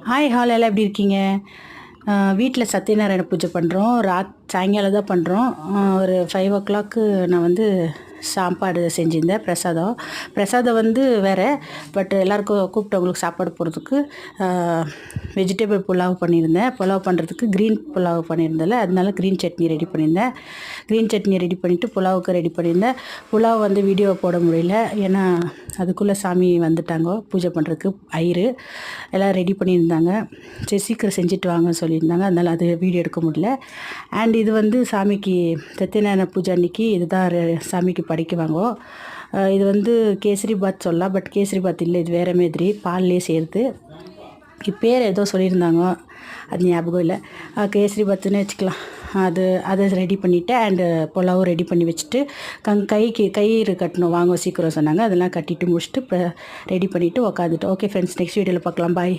Hi hall எல்லாம் எப்படி இருக்கீங்க? வீட்டில் சத்யநாராயண பூஜை பண்ணுறோம். சாயங்காலம் தான் பண்ணுறோம். ஒரு 5 o'clock நான் வந்து சாப்பாடு செஞ்சுருந்தேன். பிரசாதம் வந்து வேறு, பட் எல்லாருக்கும் கூப்பிட்டவங்களுக்கு சாப்பாடு போடுறதுக்கு வெஜிடபிள் புலாவ் பண்ணியிருந்தேன். புலாவ் பண்ணுறதுக்கு க்ரீன் புலாவ் பண்ணியிருந்தேன்ல, அதனால க்ரீன் சட்னி ரெடி பண்ணியிருந்தேன். க்ரீன் சட்னி ரெடி பண்ணிவிட்டு புலாவுக்கு ரெடி பண்ணியிருந்தேன். புலாவ் வந்து வீடியோ போட முடியல, ஏன்னா அதுக்குள்ளே சாமி வந்துட்டாங்க பூஜை பண்ணுறதுக்கு. எல்லாம் ரெடி பண்ணியிருந்தாங்க. சரி சீக்கிரம் செஞ்சுட்டு வாங்க சொல்லியிருந்தாங்க, அதனால் அது வீடியோ எடுக்க முடியல. அண்ட் இது வந்து சாமிக்கு சத்யநாராயண பூஜை அன்றைக்கி இதுதான் சாமிக்கு படைக்குவாங்க. இது வந்து கேசரி பாத் சொல்லலாம், பட் கேசரி பாத் இல்லை, இது வேறு மாதிரி பால்லே சேர்த்து. பேர் ஏதோ சொல்லியிருந்தாங்க, அது ஞாபகம் இல்லை. கேசரி பாத்துன்னு வச்சுக்கலாம். அதை ரெடி பண்ணிவிட்டேன். அண்டு புலாவும் ரெடி பண்ணி வச்சுட்டு கயிறு கட்டணும் வாங்க சீக்கிரம் சொன்னாங்க. அதெல்லாம் கட்டிட்டு முடிச்சுட்டு ரெடி பண்ணிவிட்டு உக்காந்துட்டோம். ஓகே ஃப்ரெண்ட்ஸ், நெக்ஸ்ட் வீடியோவில் பார்க்கலாம். பாய்.